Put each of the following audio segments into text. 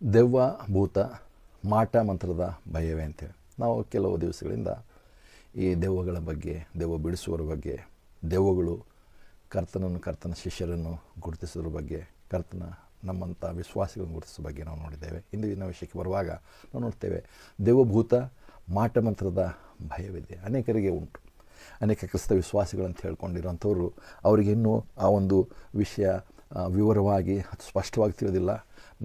ದೆವ್ವ ಭೂತ ಮಾಟ ಮಂತ್ರದ ಭಯವೇ ಅಂತೇಳಿ ನಾವು ಕೆಲವು ದಿವಸಗಳಿಂದ ಈ ದೆವ್ವಗಳ ಬಗ್ಗೆ, ದೆವ್ವ ಬಿಡಿಸುವರ ಬಗ್ಗೆ, ದೆವ್ವಗಳು ಕರ್ತನ ಶಿಷ್ಯರನ್ನು ಗುರುತಿಸೋದ್ರ ಬಗ್ಗೆ, ನಮ್ಮಂಥ ವಿಶ್ವಾಸಿಗಳನ್ನು ಗುರುತಿಸೋ ಬಗ್ಗೆ ನಾವು ನೋಡಿದ್ದೇವೆ. ಇಂದಿನ ವಿಷಯಕ್ಕೆ ಬರುವಾಗ ನಾವು ನೋಡ್ತೇವೆ, ದೆವ್ವಭೂತ ಮಾಟ ಮಂತ್ರದ ಭಯವಿದೆ, ಅನೇಕರಿಗೆ ಉಂಟು. ಅನೇಕ ಕ್ರಿಸ್ತ ವಿಶ್ವಾಸಿಗಳಂತ ಹೇಳ್ಕೊಂಡಿರೋಂಥವ್ರು ಅವರಿಗೆ ಇನ್ನೂ ಆ ಒಂದು ವಿಷಯ ವಿವರವಾಗಿ ಸ್ಪಷ್ಟವಾಗಿ ತಿಳಿದಿಲ್ಲ.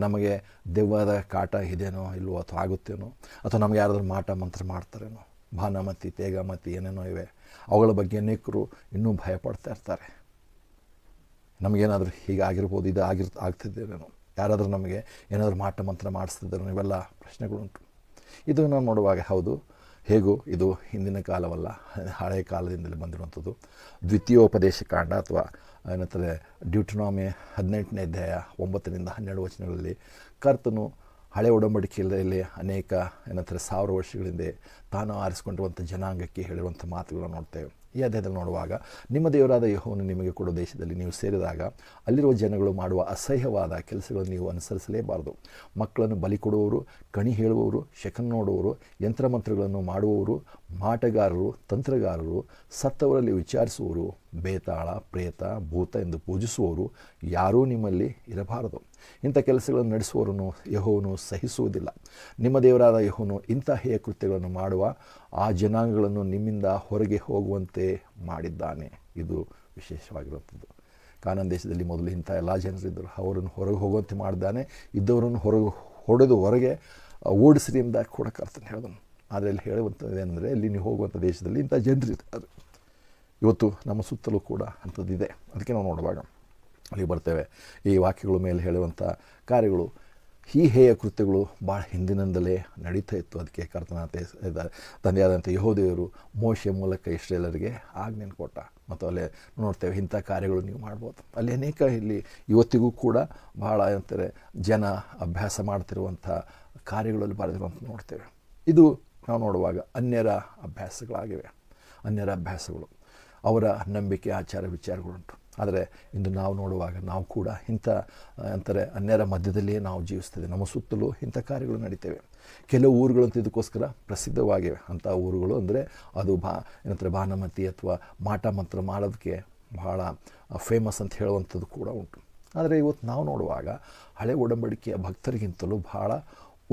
ನಮಗೆ ದೆವ್ವದ ಕಾಟ ಇದೆಯೋ ಇಲ್ವೋ, ಅಥವಾ ಆಗುತ್ತೇನೋ, ಅಥವಾ ನಮಗೆ ಯಾರಾದರೂ ಮಾಟ ಮಂತ್ರ ಮಾಡ್ತಾರೇನೋ, ಭಾನಮತಿ ತೇಗಮತಿ ಏನೇನೋ ಇವೆ, ಅವುಗಳ ಬಗ್ಗೆ ಅನೇಕರು ಇನ್ನೂ ಭಯಪಡ್ತಾ ಇರ್ತಾರೆ. ನಮಗೇನಾದರೂ ಹೀಗಾಗಿರ್ಬೋದು, ಇದು ಆಗ್ತಿದ್ದೇನೋ, ಯಾರಾದರೂ ನಮಗೆ ಏನಾದರೂ ಮಾಟ ಮಂತ್ರ ಮಾಡಿಸ್ತಿದ್ದೇನೋ, ಇವೆಲ್ಲ ಪ್ರಶ್ನೆಗಳುಂಟು. ಇದು ನಾವು ನೋಡುವಾಗ ಹೌದು, ಹೇಗೂ ಇದು ಹಿಂದಿನ ಕಾಲವಲ್ಲ, ಹಳೆಯ ಕಾಲದಿಂದಲೇ ಬಂದಿರುವಂಥದ್ದು. ದ್ವಿತೀಯೋಪದೇಶ ಕಾಂಡ ಅಥವಾ ಏನಂತಾರೆ ಡ್ಯೂಟನಾಮಿ 18ನೇ ಅಧ್ಯಾಯ 9-12 ವಚನಗಳಲ್ಲಿ ಕರ್ತನು ಹಳೆ ಒಡಂಬಡಿಕೆಯಲ್ಲಿ ಅನೇಕ ಏನಂತಾರೆ 1000 ವರ್ಷಗಳಿಂದ ತಾನು ಆರಿಸಿಕೊಂಡಿರುವಂಥ ಜನಾಂಗಕ್ಕೆ ಹೇಳಿರುವಂಥ ಮಾತುಗಳನ್ನು ನೋಡ್ತೇವೆ. ಈ ಅಧ್ಯಾಯದಲ್ಲಿ ನೋಡುವಾಗ, ನಿಮ್ಮ ದೇವರಾದ ಯೆಹೋವನು ನಿಮಗೆ ಕೊಡೋ ದೇಶದಲ್ಲಿ ನೀವು ಸೇರಿದಾಗ ಅಲ್ಲಿರುವ ಜನಗಳು ಮಾಡುವ ಅಸಹ್ಯವಾದ ಕೆಲಸಗಳನ್ನು ನೀವು ಅನುಸರಿಸಲೇಬಾರದು. ಮಕ್ಕಳನ್ನು ಬಲಿ ಕೊಡುವವರು, ಕಣಿ ಹೇಳುವವರು, ಶಕನ್ ನೋಡುವವರು, ಯಂತ್ರಮಂತ್ರಗಳನ್ನು ಮಾಡುವವರು, ಮಾಟಗಾರರು, ತಂತ್ರಗಾರರು, ಸತ್ತವರಲ್ಲಿ ವಿಚಾರಿಸುವವರು, ಬೇತಾಳ, ಪ್ರೇತ, ಭೂತ ಎಂದು ಪೂಜಿಸುವವರು ಯಾರೂ ನಿಮ್ಮಲ್ಲಿ ಇರಬಾರದು. ಇಂಥ ಕೆಲಸಗಳನ್ನು ನಡೆಸುವವರನ್ನು ಯೆಹೋವನು ಸಹಿಸುವುದಿಲ್ಲ. ನಿಮ್ಮ ದೇವರಾದ ಯೆಹೋವನು ಇಂಥ ಹೇಯ ಕೃತ್ಯಗಳನ್ನು ಮಾಡುವ ಆ ಜನಾಂಗಗಳನ್ನು ನಿಮ್ಮಿಂದ ಹೊರಗೆ ಹೋಗುವಂತೆ ಮಾಡಿದ್ದಾನೆ. ಇದು ವಿಶೇಷವಾಗಿರುವಂಥದ್ದು. ಕಾನಾನ್ ದೇಶದಲ್ಲಿ ಮೊದಲು ಇಂಥ ಎಲ್ಲ ಜನರಿದ್ದರು, ಅವರನ್ನು ಹೊರಗೆ ಹೋಗುವಂತೆ ಮಾಡಿದ್ದಾನೆ. ಇದ್ದವರನ್ನು ಹೊಡೆದು ಹೊರಗೆ ಓಡಿಸ್ರಿ ಎಂಬುದಾಗಿ ಕೂಡ ಕರ್ತನು ಹೇಳಿದನು. ಆದರೆ ಇಲ್ಲಿ ಹೇಳುವಂಥದ್ದು ಏನಂದರೆ, ಇಲ್ಲಿ ನೀವು ಹೋಗುವಂಥ ದೇಶದಲ್ಲಿ ಇಂಥ ಜನರಿದ್ದಾರೆ. ಇವತ್ತು ನಮ್ಮ ಸುತ್ತಲೂ ಕೂಡ ಅಂಥದ್ದಿದೆ. ಅದಕ್ಕೆ ನಾವು ನೋಡುವಾಗ ಅಲ್ಲಿ ಬರ್ತೇವೆ, ಈ ವಾಕ್ಯಗಳ ಮೇಲೆ ಹೇಳುವಂಥ ಕಾರ್ಯಗಳು, ಈ ಹೇಯ ಕೃತ್ಯಗಳು ಭಾಳ ಹಿಂದಿನಿಂದಲೇ ನಡೀತಾ ಇತ್ತು. ಅದಕ್ಕೆ ಕರ್ತನ ತಂದೆಯಾದಂಥ ಯೆಹೋವನು ಮೋಶೆ ಮೂಲಕ ಇಸ್ರಾಯೇಲರಿಗೆ ಆಜ್ಞೆಯನ್ನು ಕೊಟ್ಟ. ಮತ್ತು ಅಲ್ಲೇ ನೋಡ್ತೇವೆ, ಇಂಥ ಕಾರ್ಯಗಳು ನೀವು ಮಾಡ್ಬೋದು. ಅಲ್ಲಿ ಅನೇಕ ಇಲ್ಲಿ ಇವತ್ತಿಗೂ ಕೂಡ ಭಾಳ ಏನಂತಾರೆ ಜನ ಅಭ್ಯಾಸ ಮಾಡ್ತಿರುವಂಥ ಕಾರ್ಯಗಳಲ್ಲಿ ಬರೆದಿರುವಂಥ ನೋಡ್ತೇವೆ. ಇದು ನಾವು ನೋಡುವಾಗ ಅನ್ಯರ ಅಭ್ಯಾಸಗಳಾಗಿವೆ. ಅನ್ಯರ ಅಭ್ಯಾಸಗಳು, ಅವರ ನಂಬಿಕೆ, ಆಚಾರ ವಿಚಾರಗಳುಂಟು. ಆದರೆ ಇಂದು ನಾವು ನೋಡುವಾಗ ನಾವು ಕೂಡ ಇಂಥ ಅಂತಾರೆ ಅನ್ಯರ ಮಧ್ಯದಲ್ಲಿಯೇ ನಾವು ಜೀವಿಸ್ತೇವೆ. ನಮ್ಮ ಸುತ್ತಲೂ ಇಂಥ ಕಾರ್ಯಗಳು ನಡೀತೇವೆ. ಕೆಲವು ಊರುಗಳಂತ ಇದಕ್ಕೋಸ್ಕರ ಪ್ರಸಿದ್ಧವಾಗಿವೆ. ಅಂಥ ಊರುಗಳು ಅಂದರೆ ಅದು ಏನಂತಾರೆ ಭಾನಮತಿ ಅಥವಾ ಮಾಟ ಮಂತ್ರ ಮಾಡೋದಕ್ಕೆ ಬಹಳ ಫೇಮಸ್ ಅಂತ ಹೇಳುವಂಥದ್ದು ಕೂಡ ಉಂಟು. ಆದರೆ ಇವತ್ತು ನಾವು ನೋಡುವಾಗ ಹಳೆ ಒಡಂಬಡಿಕೆಯ ಭಕ್ತರಿಗಿಂತಲೂ ಬಹಳ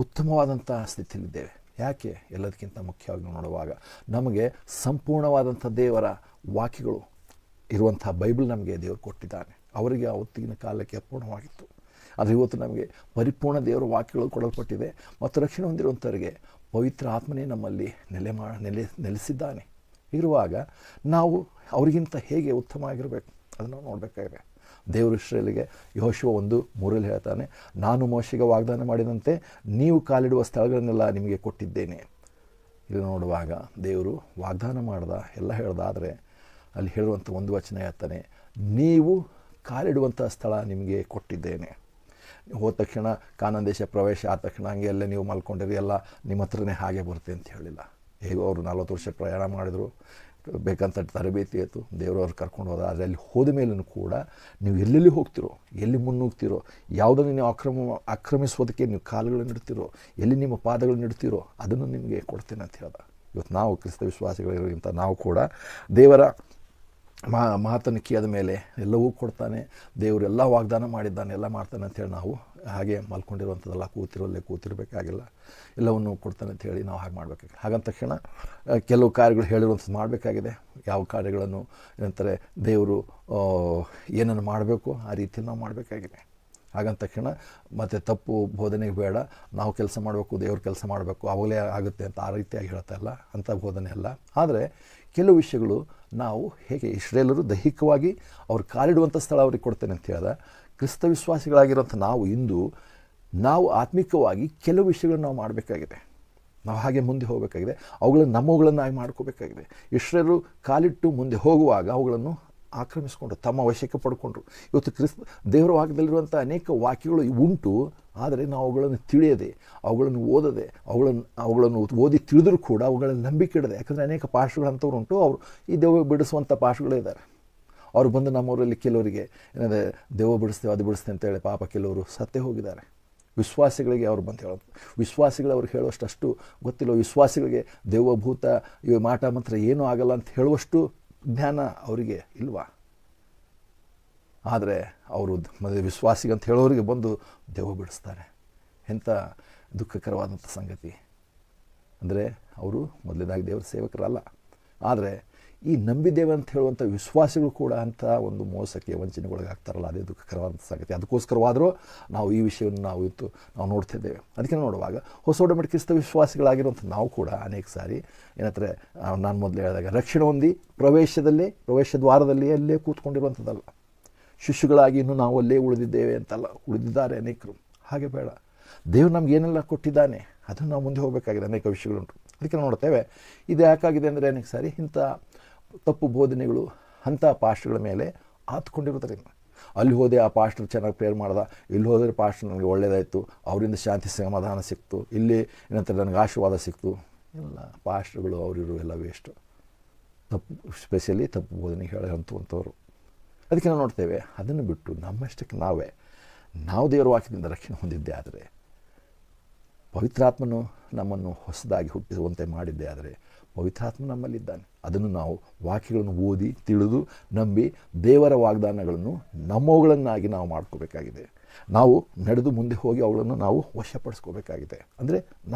ಉತ್ತಮವಾದಂಥ ಸ್ಥಿತಿಯಲ್ಲಿದ್ದೇವೆ. ಯಾಕೆ? ಎಲ್ಲದಕ್ಕಿಂತ ಮುಖ್ಯವಾಗಿ ನೋಡುವಾಗ ನಮಗೆ ಸಂಪೂರ್ಣವಾದಂಥ ದೇವರ ವಾಕ್ಯಗಳು ಇರುವಂಥ ಬೈಬಲ್ ನಮಗೆ ದೇವರು ಕೊಟ್ಟಿದ್ದಾನೆ. ಅವರಿಗೆ ಅವತ್ತಿನ ಕಾಲಕ್ಕೆ ಅಪೂರ್ಣವಾಗಿತ್ತು. ಆದರೆ ಇವತ್ತು ನಮಗೆ ಪರಿಪೂರ್ಣ ದೇವರ ವಾಕ್ಯಗಳು ಕೊಡಲ್ಪಟ್ಟಿದೆ. ಮತ್ತು ರಕ್ಷಣೆ ಹೊಂದಿರುವಂಥವರಿಗೆ ಪವಿತ್ರ ಆತ್ಮನೇ ನಮ್ಮಲ್ಲಿ ನೆಲೆಸಿದ್ದಾನೆ. ಇರುವಾಗ ನಾವು ಅವರಿಗಿಂತ ಹೇಗೆ ಉತ್ತಮ ಆಗಿರಬೇಕು ಅದನ್ನು ನೋಡಬೇಕಾಗಿದೆ. ದೇವರು ಇಸ್ರಾಯೇಲಿಗೆ ಯೆಹೋಶುವ 1:3 ಹೇಳ್ತಾನೆ, ನಾನು ಮೋಶೆಗೆ ವಾಗ್ದಾನ ಮಾಡಿದಂತೆ ನೀವು ಕಾಲಿಡುವ ಸ್ಥಳಗಳನ್ನೆಲ್ಲ ನಿಮಗೆ ಕೊಟ್ಟಿದ್ದೇನೆ. ಇದು ನೋಡುವಾಗ ದೇವರು ವಾಗ್ದಾನ ಮಾಡ್ದ, ಎಲ್ಲ ಹೇಳ್ದಾದರೆ ಅಲ್ಲಿ ಹೇಳುವಂಥ ಒಂದು ವಚನ ಹೇಳ್ತಾನೆ, ನೀವು ಕಾಲಿಡುವಂಥ ಸ್ಥಳ ನಿಮಗೆ ಕೊಟ್ಟಿದ್ದೇನೆ. ಹೋದ ತಕ್ಷಣ ಕಾನಾನ್ ದೇಶ ಪ್ರವೇಶ ಆದ ತಕ್ಷಣ ಹಂಗೆ ಎಲ್ಲ ನೀವು ಮಲ್ಕೊಂಡಿರಿ, ಎಲ್ಲ ನಿಮ್ಮ ಹತ್ರನೇ ಹಾಗೆ ಬರುತ್ತೆ ಅಂತ ಹೇಳಿಲ್ಲ. ಹೇಗೋ ಅವರು 40 ವರ್ಷ ಪ್ರಯಾಣ ಮಾಡಿದ್ರು, ಬೇಕಂತ ತರಬೇತಿ ಆಯಿತು, ದೇವರವ್ರು ಕರ್ಕೊಂಡು ಹೋದ. ಆದರೆ ಅಲ್ಲಿ ಹೋದ ಮೇಲೂ ಕೂಡ ನೀವು ಎಲ್ಲೆಲ್ಲಿ ಹೋಗ್ತಿರೋ, ಎಲ್ಲಿ ಮುನ್ನುಗ್ತಿರೋ, ಯಾವುದನ್ನು ನೀವು ಆಕ್ರಮಿಸೋದಕ್ಕೆ ನೀವು ಕಾಲುಗಳನ್ನು ಇಡ್ತಿರೋ, ಎಲ್ಲಿ ನಿಮ್ಮ ಪಾದಗಳನ್ನು ಇಡ್ತಿರೋ ಅದನ್ನು ನಿಮಗೆ ಕೊಡ್ತೇನೆ ಅಂತ ಹೇಳ್ದ. ಇವತ್ತು ನಾವು ಕ್ರಿಸ್ತ ವಿಶ್ವಾಸಿಗಳಿಗಿಂತ ನಾವು ಕೂಡ ದೇವರ ಮಾತನ್ನು ಕೇಳಿದ ಮೇಲೆ ಎಲ್ಲವೂ ಕೊಡ್ತಾನೆ. ದೇವರೆಲ್ಲ ವಾಗ್ದಾನ ಮಾಡಿದ್ದಾನೆ, ಎಲ್ಲ ಮಾಡ್ತಾನೆ ಅಂಥೇಳಿ ನಾವು ಹಾಗೆ ಮಲ್ಕೊಂಡಿರುವಂಥದ್ದೆಲ್ಲ ಕೂತಿರಬೇಕಾಗಿಲ್ಲ, ಎಲ್ಲವನ್ನು ಕೊಡ್ತಾನೆ ಅಂತ ಹೇಳಿ ನಾವು ಹಾಗೆ ಮಾಡಬೇಕಾಗಿದೆ. ಹಾಗಂದ ತಕ್ಷಣ ಕೆಲವು ಕಾರ್ಯಗಳು ಹೇಳಿರುವಂಥದ್ದು ಮಾಡಬೇಕಾಗಿದೆ. ಯಾವ ಕಾರ್ಯಗಳನ್ನು ಏನಂತಾರೆ ದೇವರು ಏನನ್ನು ಮಾಡಬೇಕು ಆ ರೀತಿಯಲ್ಲಿ ನಾವು ಮಾಡಬೇಕಾಗಿದೆ. ಹಾಗಂದ ತಕ್ಷಣ ಮತ್ತು ತಪ್ಪು ಬೋಧನೆಗೆ ಬೇಡ, ನಾವು ಕೆಲಸ ಮಾಡಬೇಕು, ದೇವ್ರ ಕೆಲಸ ಮಾಡಬೇಕು, ಅವಾಗಲೇ ಆಗುತ್ತೆ ಅಂತ ಆ ರೀತಿಯಾಗಿ ಹೇಳ್ತಾ ಇಲ್ಲ, ಅಂಥ ಬೋಧನೆ ಅಲ್ಲ. ಆದರೆ ಕೆಲವು ವಿಷಯಗಳು ನಾವು ಹೇಗೆ ಇಸ್ರಾಯೇಲರು ದೈಹಿಕವಾಗಿ ಅವ್ರು ಕಾಲಿಡುವಂಥ ಸ್ಥಳ ಅವ್ರಿಗೆ ಕೊಡ್ತೇನೆ ಅಂತ ಹೇಳಿದ, ಕ್ರಿಸ್ತ ವಿಶ್ವಾಸಿಗಳಾಗಿರೋಂಥ ನಾವು ಇಂದು ನಾವು ಆತ್ಮಿಕವಾಗಿ ಕೆಲವು ವಿಷಯಗಳನ್ನು ನಾವು ಮಾಡಬೇಕಾಗಿದೆ. ನಾವು ಹಾಗೆ ಮುಂದೆ ಹೋಗಬೇಕಾಗಿದೆ. ಅವುಗಳನ್ನು ನಮ್ಮವುಗಳನ್ನಾಗಿ ಮಾಡ್ಕೋಬೇಕಾಗಿದೆ. ಇಸ್ರಾಯೇಲರು ಕಾಲಿಟ್ಟು ಮುಂದೆ ಹೋಗುವಾಗ ಅವುಗಳನ್ನು ಆಕ್ರಮಿಸ್ಕೊಂಡ್ರು, ತಮ್ಮ ವಶಕ್ಕೆ ಪಡ್ಕೊಂಡ್ರು. ಇವತ್ತು ದೇವರ ವಾಕ್ಯದಲ್ಲಿರುವಂಥ ಅನೇಕ ವಾಕ್ಯಗಳು ಉಂಟು. ಆದರೆ ನಾವು ಅವುಗಳನ್ನು ತಿಳಿಯದೆ, ಅವುಗಳನ್ನು ಓದದೆ, ಅವುಗಳನ್ನು ಓದಿ ತಿಳಿದರೂ ಕೂಡ ಅವುಗಳಲ್ಲಿ ನಂಬಿಕೆ ಇಡದೆ. ಯಾಕಂದರೆ ಅನೇಕ ಪಾಸ್ಟ್ಗಳು ಅಂಥವ್ರು ಉಂಟು, ಅವರು ಈ ದೆವ್ವ ಬಿಡಿಸುವಂಥ ಪಾಸ್ಟ್ಗಳೇ ಇದ್ದಾರೆ. ಅವರು ಬಂದು ನಮ್ಮೂರಲ್ಲಿ ಕೆಲವರಿಗೆ ಏನಂದರೆ ದೆವ್ವ ಬಿಡಿಸ್ತೇವೆ, ಅದು ಬಿಡಿಸ್ತೇವೆ ಅಂತೇಳಿ ಪಾಪ ಕೆಲವರು ಸತ್ತೇ ಹೋಗಿದ್ದಾರೆ. ವಿಶ್ವಾಸಿಗಳಿಗೆ ಅವ್ರು ಬಂದು ಹೇಳೋದು. ವಿಶ್ವಾಸಿಗಳು ಅವ್ರಿಗೆ ಹೇಳುವಷ್ಟು ಗೊತ್ತಿಲ್ಲ. ವಿಶ್ವಾಸಿಗಳಿಗೆ ದೇವಭೂತ ಇವ ಮಾಟ ಮಂತ್ರ ಏನೂ ಆಗಲ್ಲ ಅಂತ ಹೇಳುವಷ್ಟು ಜ್ಞಾನ ಅವರಿಗೆ ಇಲ್ವಾ? ಆದರೆ ಅವರು ವಿಶ್ವಾಸಿಗಂತ ಹೇಳೋರಿಗೆ ಬಂದು ದೆವ್ವ ಬಿಡಿಸ್ತಾರೆ. ಎಂಥ ದುಃಖಕರವಾದಂಥ ಸಂಗತಿ. ಅಂದರೆ ಅವರು ಮೊದಲನೇದಾಗಿ ದೇವರ ಸೇವಕರಲ್ಲ. ಆದರೆ ಈ ನಂಬಿದ್ದೇವೆ ಅಂತ ಹೇಳುವಂಥ ವಿಶ್ವಾಸಿಗಳು ಕೂಡ ಅಂಥ ಒಂದು ಮೋಸಕ್ಕೆ ವಂಚನೆಗೊಳಗಾಗ್ತಾರಲ್ಲ, ಅದೇ ದುಃಖಕರವಾದಂಥ ಸಂಗತಿ. ಅದಕ್ಕೋಸ್ಕರವಾದರೂ ನಾವು ಈ ವಿಷಯವನ್ನು ನಾವು ನೋಡ್ತಿದ್ದೇವೆ. ಅದಕ್ಕೆ ನೋಡುವಾಗ ಹೊಸ ಒಡಂಬಡಿಕೆ ಕ್ರಿಸ್ತ ವಿಶ್ವಾಸಿಗಳಾಗಿರುವಂಥ ನಾವು ಕೂಡ ಅನೇಕ ಸಾರಿ ಏನಂದರೆ ನಾನು ಮೊದಲು ಹೇಳಿದಾಗ ರಕ್ಷಣೆ ಹೊಂದಿ ಪ್ರವೇಶ ದ್ವಾರದಲ್ಲಿ ಅಲ್ಲೇ ಕೂತ್ಕೊಂಡಿರುವಂಥದ್ದಲ್ಲ. ಶಿಶುಗಳಾಗಿ ಇನ್ನೂ ನಾವು ಅಲ್ಲೇ ಉಳಿದಿದ್ದೇವೆ ಅಂತಲ್ಲ, ಉಳಿದಿದ್ದಾರೆ ಅನೇಕರು. ಹಾಗೆ ಬೇಡ. ದೇವರು ನಮ್ಗೆ ಏನೆಲ್ಲ ಕೊಟ್ಟಿದ್ದಾನೆ ಅದನ್ನು ನಾವು ಮುಂದೆ ಹೋಗಬೇಕಾಗಿದೆ. ಅನೇಕ ವಿಷಯಗಳುಂಟು. ಅದಕ್ಕೆ ನಾವು ನೋಡ್ತೇವೆ ಇದು ಯಾಕಾಗಿದೆ ಅಂದರೆ ಅನೇಕ ಸಾರಿ ಇಂಥ ತಪ್ಪು ಬೋಧನೆಗಳು ಅಂಥ ಪಾಸ್ಟ್ಗಳ ಮೇಲೆ ಆತ್ಕೊಂಡಿರೋದ್ರಿಂದ. ಅಲ್ಲಿ ಹೋದೆ ಆ ಪಾಸ್ಟರ್ ಚೆನ್ನಾಗಿ ಪ್ರೇಯರ್ ಮಾಡ್ದ, ಇಲ್ಲಿ ಹೋದರೆ ಪಾಸ್ಟರ್ ನನಗೆ ಒಳ್ಳೆಯದಾಯಿತು, ಅವರಿಂದ ಶಾಂತಿ ಸಮಾಧಾನ ಸಿಕ್ತು, ಇಲ್ಲಿ ಏನಂತಾರೆ ನನಗೆ ಆಶೀರ್ವಾದ ಸಿಕ್ತು. ಇಲ್ಲ, ಪಾಸ್ಟರ್ಗಳು ಅವರಿರು ಎಲ್ಲ ವೇಸ್ಟು. ತಪ್ಪು, ಸ್ಪೆಷಲಿ ತಪ್ಪು ಬೋಧನೆ ಹೇಳುವಂಥವ್ರು. ಅದಕ್ಕೆ ನಾವು ನೋಡ್ತೇವೆ ಅದನ್ನು ಬಿಟ್ಟು ನಮ್ಮಷ್ಟಕ್ಕೆ ನಾವು ದೇವರ ವಾಕ್ಯದಿಂದ ರಕ್ಷಣೆ ಹೊಂದಿದ್ದೇ ಆದರೆ, ಪವಿತ್ರಾತ್ಮನು ನಮ್ಮನ್ನು ಹೊಸದಾಗಿ ಹುಟ್ಟಿಸುವಂತೆ ಮಾಡಿದ್ದೇ ಆದರೆ, ಪವಿತ್ರಾತ್ಮ ನಮ್ಮಲ್ಲಿದ್ದಾನೆ. ಅದನ್ನು ನಾವು ವಾಕ್ಯಗಳನ್ನು ಓದಿ ತಿಳಿದು ನಂಬಿ ದೇವರ ವಾಗ್ದಾನಗಳನ್ನು ನಮ್ಮವುಗಳನ್ನಾಗಿ ನಾವು ಮಾಡ್ಕೋಬೇಕಾಗಿದೆ. ನಾವು ನಡೆದು ಮುಂದೆ ಹೋಗಿ ಅವುಗಳನ್ನು ನಾವು ವಶಪಡಿಸ್ಕೋಬೇಕಾಗಿದೆ. ಅಂದರೆ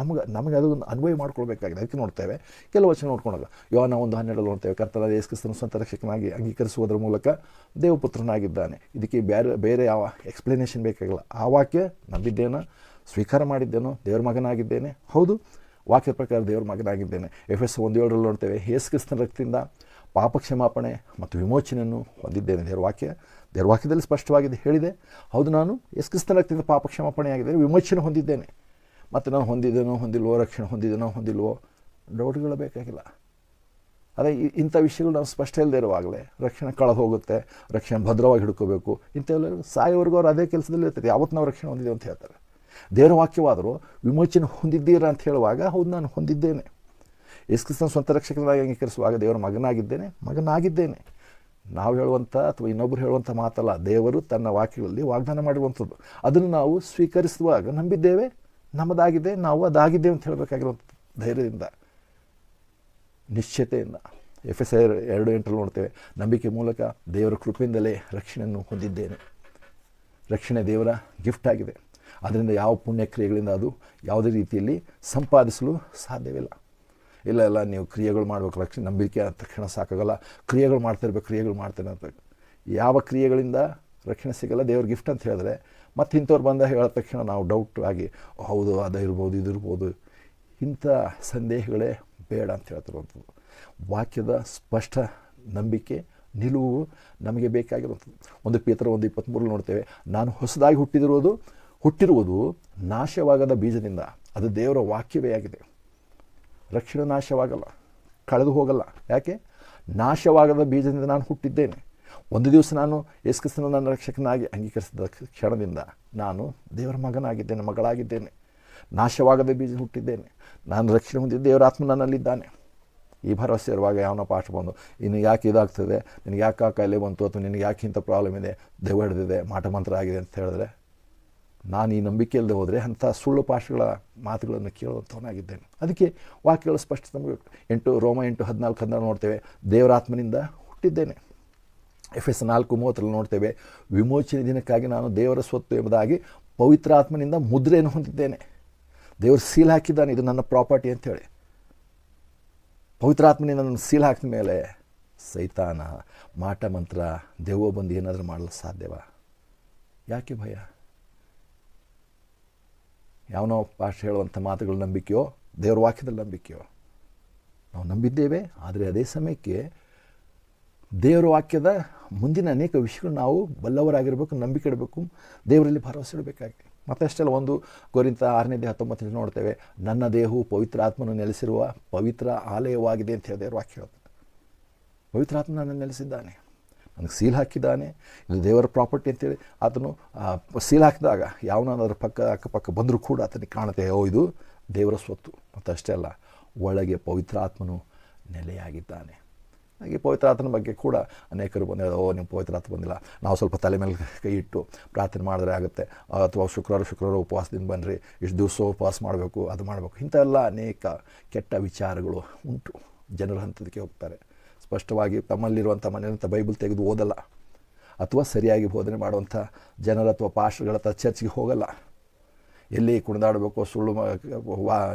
ನಮಗೆ ಅದನ್ನು ಅನ್ವಯ ಮಾಡ್ಕೊಳ್ಬೇಕಾಗಿದೆ. ಅದಕ್ಕೆ ನೋಡ್ತೇವೆ ಕೆಲವು ವಚನ ನೋಡ್ಕೊಂಡಾಗ ಯೋಹಾನ 1:12 ನೋಡ್ತೇವೆ, ಕರ್ತನಾದ ಯೇಸು ಕ್ರಿಸ್ತನು ಸ್ವಂತ ರಕ್ಷಕನಾಗಿ ಅಂಗೀಕರಿಸುವುದರ ಮೂಲಕ ದೇವಪುತ್ರನಾಗಿದ್ದಾನೆ. ಇದಕ್ಕೆ ಬೇರೆ ಯಾವ ಎಕ್ಸ್ಪ್ಲನೇಷನ್ ಬೇಕಾಗಿಲ್ಲ. ಆ ವಾಕ್ಯ ನಂಬಿದ್ದೇನೋ, ಸ್ವೀಕಾರ ಮಾಡಿದ್ದೇನೋ, ದೇವರ ಮಗನಾಗಿದ್ದೇನೆ. ಹೌದು, ವಾಕ್ಯದ ಪ್ರಕಾರ ದೇವರ ಮಗನಾಗಿದ್ದೇನೆ. ಎಫೆಸ 1:7 ನೋಡ್ತೇವೆ, ಯೇಸು ಕ್ರಿಸ್ತನ ರಕ್ತದಿಂದ ಪಾಪ ಕ್ಷಮಾಪಣೆ ಮತ್ತು ವಿಮೋಚನೆಯನ್ನು ಹೊಂದಿದ್ದೇನೆ. ದೇವರ ವಾಕ್ಯದಲ್ಲಿ ಸ್ಪಷ್ಟವಾಗಿದೆ, ಹೇಳಿದೆ. ಹೌದು, ನಾನು ಯೇಸು ಕ್ರಿಸ್ತನ ರಕ್ತದಿಂದ ಪಾಪ ಕ್ಷಮಾಪಣೆ ಆಗಿದ್ದೇನೆ, ವಿಮೋಚನೆ ಹೊಂದಿದ್ದೇನೆ. ಮತ್ತು ನಾನು ಹೊಂದಿಲ್ವೋ, ರಕ್ಷಣೆ ಹೊಂದಿಲ್ವೋ ಡೌಟ್ಗಳು ಬೇಕಾಗಿಲ್ಲ. ಅದೇ ಇಂಥ ವಿಷಯಗಳು ನಾವು ಸ್ಪಷ್ಟ ಇಲ್ಲದೆ ಇರುವಾಗಲೇ ರಕ್ಷಣೆ ಕಳೆದು ಹೋಗುತ್ತೆ, ರಕ್ಷಣೆ ಭದ್ರವಾಗಿ ಹಿಡ್ಕೋಬೇಕು ಇಂಥವೆಲ್ಲ ಸಾಯೋವರೆಗೂ ಅವ್ರು ಅದೇ ಕೆಲಸದಲ್ಲಿ ಇರ್ತಾರೆ. ಯಾವತ್ತು ನಾವು ರಕ್ಷಣೆ ಹೊಂದಿದ್ದೇವೆ ಅಂತ ಹೇಳ್ತಾರೆ. ದೇವರ ವಾಕ್ಯವಾದರೂ ವಿಮೋಚನೆ ಹೊಂದಿದ್ದೀರಾ ಅಂತ ಹೇಳುವಾಗ ಹೌದು, ನಾನು ಹೊಂದಿದ್ದೇನೆ. ಯೇಸು ಕ್ರಿಸ್ತನ ಸ್ವಂತ ರಕ್ಷಕನಾಗಿ ಅಂಗೀಕರಿಸುವಾಗ ದೇವರ ಮಗನಾಗಿದ್ದೇನೆ. ನಾವು ಹೇಳುವಂಥ ಅಥವಾ ಇನ್ನೊಬ್ಬರು ಹೇಳುವಂಥ ಮಾತಲ್ಲ, ದೇವರು ತನ್ನ ವಾಕ್ಯಗಳಲ್ಲಿ ವಾಗ್ದಾನ ಮಾಡಿರುವಂಥದ್ದು. ಅದನ್ನು ನಾವು ಸ್ವೀಕರಿಸುವಾಗ ನಂಬಿದ್ದೇವೆ, ನಮ್ಮದಾಗಿದೆ, ನಾವು ಅದಾಗಿದ್ದೇವೆ ಅಂತ ಹೇಳಬೇಕಾಗಿರುವಂಥ ಧೈರ್ಯದಿಂದ, ನಿಶ್ಚಯತೆಯಿಂದ. ಎಫೆಸ 2:8 ನೋಡ್ತೇವೆ, ನಂಬಿಕೆ ಮೂಲಕ ದೇವರ ಕೃಪೆಯಿಂದಲೇ ರಕ್ಷಣೆಯನ್ನು ಹೊಂದಿದ್ದೇನೆ. ರಕ್ಷಣೆ ದೇವರ ಗಿಫ್ಟ್ ಆಗಿದೆ. ಅದರಿಂದ ಯಾವ ಪುಣ್ಯಕ್ರಿಯೆಗಳಿಂದ ಅದು ಯಾವುದೇ ರೀತಿಯಲ್ಲಿ ಸಂಪಾದಿಸಲು ಸಾಧ್ಯವಿಲ್ಲ. ಇಲ್ಲ ನೀವು ಕ್ರಿಯೆಗಳು ಮಾಡಬೇಕು, ರಕ್ಷಣೆ ನಂಬಿಕೆ ಆದ ತಕ್ಷಣ ಸಾಕಾಗಲ್ಲ, ಕ್ರಿಯೆಗಳು ಮಾಡ್ತಿರ್ಬೇಕು ಅಂತ. ಯಾವ ಕ್ರಿಯೆಗಳಿಂದ ರಕ್ಷಣೆ ಸಿಗಲ್ಲ, ದೇವ್ರ ಗಿಫ್ಟ್ ಅಂತ ಹೇಳಿದ್ರೆ ಮತ್ತು ಇಂಥವ್ರು ಬಂದ ಹೇಳಿದ ತಕ್ಷಣ ನಾವು ಡೌಟ್ ಆಗಿ ಹೌದು ಅದು ಇರ್ಬೋದು ಇದು ಇರ್ಬೋದು, ಇಂಥ ಸಂದೇಹಗಳೇ ಬೇಡ ಅಂತ ಹೇಳ್ತಿರುವಂಥದ್ದು. ವಾಕ್ಯದ ಸ್ಪಷ್ಟ ನಂಬಿಕೆ ನಿಲುವು ನಮಗೆ ಬೇಕಾಗಿರುವಂಥದ್ದು. 1 ಪೇತ್ರ 1:23 ನೋಡ್ತೇವೆ, ನಾನು ಹೊಸದಾಗಿ ಹುಟ್ಟಿರುವುದು ನಾಶವಾಗದ ಬೀಜದಿಂದ. ಅದು ದೇವರ ವಾಕ್ಯವೇ ಆಗಿದೆ. ರಕ್ಷಣೆ ನಾಶವಾಗಲ್ಲ, ಕಳೆದು ಹೋಗಲ್ಲ. ಯಾಕೆ? ನಾಶವಾಗದ ಬೀಜದಿಂದ ನಾನು ಹುಟ್ಟಿದ್ದೇನೆ. ಒಂದು ದಿವಸ ನಾನು ಯೇಸು ಕ್ರಿಸ್ತನನ್ನು ನನ್ನ ರಕ್ಷಕನಾಗಿ ಅಂಗೀಕರಿಸಿದ ಕ್ಷಣದಿಂದ ನಾನು ದೇವರ ಮಗಳಾಗಿದ್ದೇನೆ. ನಾಶವಾಗದ ಬೀಜ ಹುಟ್ಟಿದ್ದೇನೆ. ನಾನು ರಕ್ಷಣೆ ಹೊಂದಿದ್ದ ದೇವರ ಆತ್ಮ ನನ್ನಲ್ಲಿದ್ದಾನೆ. ಈ ಭರವಸೆ ಇರುವಾಗ ಯಾವನೋ ಪಾಠ ಬಂದು ಇನ್ನು ಯಾಕೆ ಇದಾಗ್ತದೆ, ನಿನಗೆ ಯಾಕೆ ಆ ಕಾಯಿಲೆ ಬಂತು, ಅಥವಾ ನಿನಗೆ ಯಾಕೆ ಇಂಥ ಪ್ರಾಬ್ಲಮ್ ಇದೆ, ದೆವ್ವ ಹಿಡಿದಿದೆ, ಮಾಟ ಮಂತ್ರ ಆಗಿದೆ ಅಂತ ಹೇಳಿದ್ರೆ, ನಾನು ಈ ನಂಬಿಕೆ ಇಲ್ಲದೆ ಹೋದರೆ ಅಂಥ ಸುಳ್ಳು ಪಾಠಗಳ ಮಾತುಗಳನ್ನು ಕೇಳುವಂಥವನಾಗಿದ್ದೇನೆ. ಅದಕ್ಕೆ ವಾಕ್ಯಗಳು ಸ್ಪಷ್ಟ ನಮಗೆ ರೋಮ 8:14 ನೋಡ್ತೇವೆ, ದೇವರಾತ್ಮನಿಂದ ಹುಟ್ಟಿದ್ದೇನೆ. ಎಫೆಸ 4:30 ನೋಡ್ತೇವೆ, ವಿಮೋಚನೆ ದಿನಕ್ಕಾಗಿ ನಾನು ದೇವರ ಸ್ವತ್ತು ಎಂಬುದಾಗಿ ಪವಿತ್ರಾತ್ಮನಿಂದ ಮುದ್ರೆಯನ್ನು ಹೊಂದಿದ್ದೇನೆ. ದೇವರು ಸೀಲ್ ಹಾಕಿದ್ದಾನೆ, ಇದು ನನ್ನ ಪ್ರಾಪರ್ಟಿ ಅಂತೇಳಿ. ಪವಿತ್ರಾತ್ಮನಿಂದ ನನ್ನ ಸೀಲ್ ಹಾಕಿದ ಮೇಲೆ ಸೈತಾನ, ಮಾಟ ಮಂತ್ರ, ದೆವ್ವ ಬಂದು ಏನಾದರೂ ಮಾಡಲು ಸಾಧ್ಯವಾ? ಯಾಕೆ ಭಯ? ಯಾವನೋ ಪಾಠ ಹೇಳುವಂಥ ಮಾತುಗಳ ನಂಬಿಕೆಯೋ, ದೇವರ ವಾಕ್ಯದಲ್ಲಿ ನಂಬಿಕೆಯೋ? ನಾವು ನಂಬಿದ್ದೇವೆ. ಆದರೆ ಅದೇ ಸಮಯಕ್ಕೆ ದೇವರ ವಾಕ್ಯದ ಮುಂದಿನ ಅನೇಕ ವಿಷಯಗಳು ನಾವು ಬಲ್ಲವರಾಗಿರಬೇಕು, ನಂಬಿಕೆ ಇಡಬೇಕು, ದೇವರಲ್ಲಿ ಭರವಸೆ ಇಡಬೇಕಾಗಿದೆ. ಮತ್ತಷ್ಟೆಲ್ಲ 1 ಕೊರಿಂಥ 6:19 ನೋಡ್ತೇವೆ, ನನ್ನ ದೇಹವು ಪವಿತ್ರ ಆತ್ಮನು ನೆಲೆಸಿರುವ ಪವಿತ್ರ ಆಲಯವಾಗಿದೆ ಅಂತ ಹೇಳಿ ದೇವರ ವಾಕ್ಯ ಹೇಳ್ತದೆ. ಪವಿತ್ರ ಆತ್ಮ ನನ್ನ ನೆಲೆಸಿದ್ದಾನೆ, ನನಗೆ ಸೀಲ್ ಹಾಕಿದ್ದಾನೆ, ಇದು ದೇವರ ಪ್ರಾಪರ್ಟಿ ಅಂತೇಳಿ ಆತನು ಸೀಲ್ ಹಾಕಿದಾಗ ಯಾವನಾದ್ರೂ ಅಕ್ಕಪಕ್ಕ ಬಂದರೂ ಕೂಡ ಆತನಿಗೆ ಕಾಣುತ್ತೆ, ಇದು ದೇವರ ಸ್ವತ್ತು. ಮತ್ತು ಅಷ್ಟೇ ಅಲ್ಲ, ಒಳಗೆ ಪವಿತ್ರ ಆತ್ಮನು ನೆಲೆಯಾಗಿದ್ದಾನೆ. ಹಾಗೆ ಪವಿತ್ರಾತ್ಮನ ಬಗ್ಗೆ ಕೂಡ ಅನೇಕರು ಬಂದಿದ್ದಾರೆ. ನೀವು ಪವಿತ್ರಾತ್ಮ ಬಂದಿಲ್ಲ, ನಾವು ಸ್ವಲ್ಪ ತಲೆ ಮೇಲೆ ಕೈ ಇಟ್ಟು ಪ್ರಾರ್ಥನೆ ಮಾಡಿದ್ರೆ ಆಗುತ್ತೆ, ಅಥವಾ ಶುಕ್ರವಾರ ಉಪವಾಸದಿಂದ ಬನ್ನಿರಿ, ಇಷ್ಟು ದಿವಸ ಉಪವಾಸ ಮಾಡಬೇಕು, ಅದು ಮಾಡಬೇಕು, ಇಂಥವೆಲ್ಲ ಅನೇಕ ಕೆಟ್ಟ ವಿಚಾರಗಳು ಉಂಟು. ಜನರ ಹಂತದಕ್ಕೆ ಹೋಗ್ತಾರೆ, ಸ್ಪಷ್ಟವಾಗಿ ತಮ್ಮಲ್ಲಿರುವಂಥ ಮನೆಯಂಥ ಬೈಬಲ್ ತೆಗೆದು ಓದಲ್ಲ, ಅಥವಾ ಸರಿಯಾಗಿ ಬೋಧನೆ ಮಾಡುವಂಥ ಜನರ ಅಥವಾ ಪಾಸ್ಟರ್ಗಳ ಹತ್ರ ಚರ್ಚ್ಗೆ ಹೋಗಲ್ಲ. ಎಲ್ಲಿ ಕುಣಿದಾಡಬೇಕು, ಸುಳ್ಳು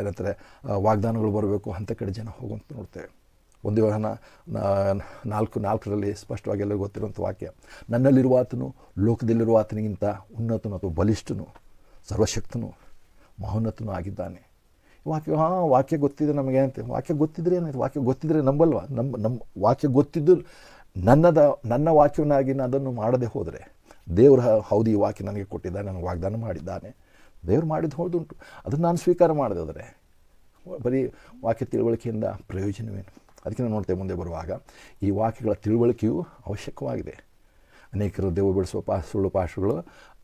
ಏನಂತಾರೆ ವಾಗ್ದಾನಗಳು ಬರಬೇಕು ಅಂಥ ಕಡೆ ಜನ ಹೋಗುವಂತ ನೋಡ್ತೇವೆ. ಒಂದು ಯೋಹನ 4:4 ಸ್ಪಷ್ಟವಾಗಿ ಎಲ್ಲರಿಗೂ ಗೊತ್ತಿರುವಂಥ ವಾಕ್ಯ, ನನ್ನಲ್ಲಿರುವ ಆತನು ಲೋಕದಲ್ಲಿರುವ ಆತನಿಗಿಂತ ಉನ್ನತನು ಅಥವಾ ಬಲಿಷ್ಠನು, ಸರ್ವಶಕ್ತನು, ಮಹೋನ್ನತನು ಆಗಿದ್ದಾನೆ. ವಾಕ್ಯ ಗೊತ್ತಿದೆ ನಮಗೆ ಏನಂತೆ, ವಾಕ್ಯ ಗೊತ್ತಿದ್ರೆ ಏನಾಯ್ತು, ವಾಕ್ಯ ಗೊತ್ತಿದ್ರೆ ನಂಬಲ್ವಾ? ನಮ್ಮ ವಾಕ್ಯ ಗೊತ್ತಿದ್ದು ನನ್ನ ವಾಕ್ಯವನ್ನಾಗಿ ನಾನು ಅದನ್ನು ಮಾಡದೆ ಹೋದರೆ, ದೇವರು ಹೌದು ಈ ವಾಕ್ಯ ನನಗೆ ಕೊಟ್ಟಿದ್ದಾನೆ, ನನಗೆ ವಾಗ್ದಾನ ಮಾಡಿದ್ದಾನೆ, ದೇವ್ರು ಮಾಡಿದ್ದು ಹೌದುಂಟು, ಅದನ್ನು ನಾನು ಸ್ವೀಕಾರ ಮಾಡದೆ ಹೋದರೆ ಬರೀ ವಾಕ್ಯ ತಿಳುವಳಿಕೆಯಿಂದ ಪ್ರಯೋಜನವೇನು? ಅದಕ್ಕೆ ನಾವು ನೋಡ್ತೇವೆ ಮುಂದೆ ಬರುವಾಗ ಈ ವಾಕ್ಯಗಳ ತಿಳುವಳಿಕೆಯು ಅವಶ್ಯಕವಾಗಿದೆ. ಅನೇಕರು ದೇವರು ಬಿಡಿಸುವ ಸುಳ್ಳು ಪಾಶಗಳು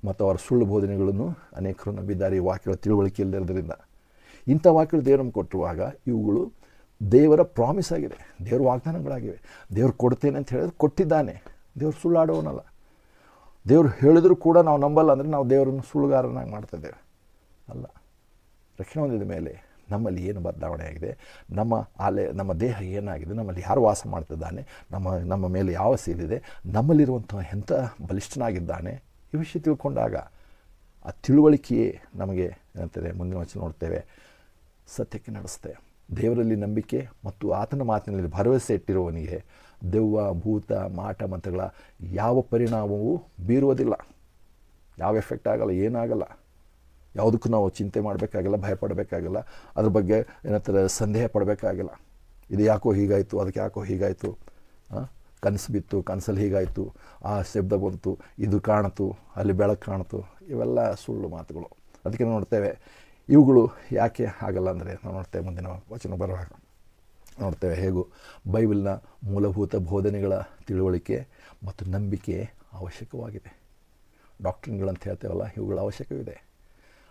ಮತ್ತು ಅವರ ಸುಳ್ಳು ಬೋಧನೆಗಳನ್ನು ಅನೇಕರು ನಂಬಿದ್ದಾರೆ ಈ ವಾಕ್ಯಗಳ ತಿಳುವಳಿಕೆ ಇಲ್ಲದಿರೋದ್ರಿಂದ. ಇಂಥ ವಾಕ್ಯಗಳು ದೇವರು ನಮ್ಗೆ ಕೊಟ್ಟಿರುವಾಗ ಇವುಗಳು ದೇವರ ಪ್ರಾಮಿಸ್ ಆಗಿದೆ, ದೇವರ ವಾಗ್ದಾನಗಳಾಗಿವೆ. ದೇವ್ರು ಕೊಡ್ತೇನೆ ಅಂತ ಹೇಳಿದ್ರೆ ಕೊಟ್ಟಿದ್ದಾನೆ, ದೇವ್ರು ಸುಳ್ಳಾಡೋನಲ್ಲ. ದೇವ್ರು ಹೇಳಿದರೂ ಕೂಡ ನಾವು ನಂಬಲ್ಲ ಅಂದರೆ ನಾವು ದೇವರನ್ನು ಸುಳ್ಳುಗಾರನಾಗಿ ಮಾಡ್ತಾಯಿದ್ದೇವೆ ಅಲ್ಲ. ರಕ್ಷಣೆ ಹೊಂದಿದ ಮೇಲೆ ನಮ್ಮಲ್ಲಿ ಏನು ಬದಲಾವಣೆ ಆಗಿದೆ, ನಮ್ಮ ದೇಹ ಏನಾಗಿದೆ, ನಮ್ಮಲ್ಲಿ ಯಾರು ವಾಸ ಮಾಡ್ತಿದ್ದಾನೆ, ನಮ್ಮ ಮೇಲೆ ಯಾವ ಸೀಲಿದೆ, ನಮ್ಮಲ್ಲಿರುವಂಥ ಎಂಥ ಬಲಿಷ್ಠನಾಗಿದ್ದಾನೆ, ಈ ವಿಷಯ ತಿಳ್ಕೊಂಡಾಗ ಆ ತಿಳುವಳಿಕೆಯೇ ನಮಗೆ ಏನಂತಾರೆ ಮುಂದಿನ ವಚನ ನೋಡ್ತೇವೆ, ಸತ್ಯಕ್ಕೆ ನಡೆಸುತ್ತೆ. ದೇವರಲ್ಲಿ ನಂಬಿಕೆ ಮತ್ತು ಆತನ ಮಾತಿನಲ್ಲಿ ಭರವಸೆ ಇಟ್ಟಿರುವವನಿಗೆ ದೆವ್ವ, ಭೂತ, ಮಾಟ ಮಂತ್ರಗಳ ಯಾವ ಪರಿಣಾಮವೂ ಬೀರುವುದಿಲ್ಲ, ಯಾವ ಎಫೆಕ್ಟ್ ಆಗಲ್ಲ, ಏನಾಗಲ್ಲ. ಯಾವುದಕ್ಕೂ ನಾವು ಚಿಂತೆ ಮಾಡಬೇಕಾಗಿಲ್ಲ, ಭಯಪಡಬೇಕಾಗಿಲ್ಲ, ಅದ್ರ ಬಗ್ಗೆ ಏನಂತಾರೆ ಸಂದೇಹ ಪಡಬೇಕಾಗಿಲ್ಲ. ಇದು ಯಾಕೋ ಹೀಗಾಯಿತು, ಅದಕ್ಕೆ ಯಾಕೋ ಹೀಗಾಯಿತು, ಕನಸು ಬಿತ್ತು, ಕನಸಲ್ಲಿ ಹೀಗಾಯಿತು, ಆ ಶಬ್ದ ಬಂತು, ಇದು ಕಾಣಿತು, ಅಲ್ಲಿ ಬೆಳಕು ಕಾಣಿತು, ಇವೆಲ್ಲ ಸುಳ್ಳು ಮಾತುಗಳು. ಅದಕ್ಕೆ ನೋಡ್ತೇವೆ ಇವುಗಳು ಯಾಕೆ ಆಗಲ್ಲ ಅಂದರೆ ನಾವು ನೋಡ್ತೇವೆ ಮುಂದಿನ ವಚನ ಬರುವಾಗ ನೋಡ್ತೇವೆ ಹೇಗೂ ಬೈಬಲ್ನ ಮೂಲಭೂತ ಬೋಧನೆಗಳ ತಿಳುವಳಿಕೆ ಮತ್ತು ನಂಬಿಕೆ ಅವಶ್ಯಕವಾಗಿದೆ. ಡಾಕ್ಟ್ರಿನ್ಗಳಂತ ಹೇಳ್ತೇವಲ್ಲ, ಇವುಗಳ ಅವಶ್ಯಕವಿದೆ.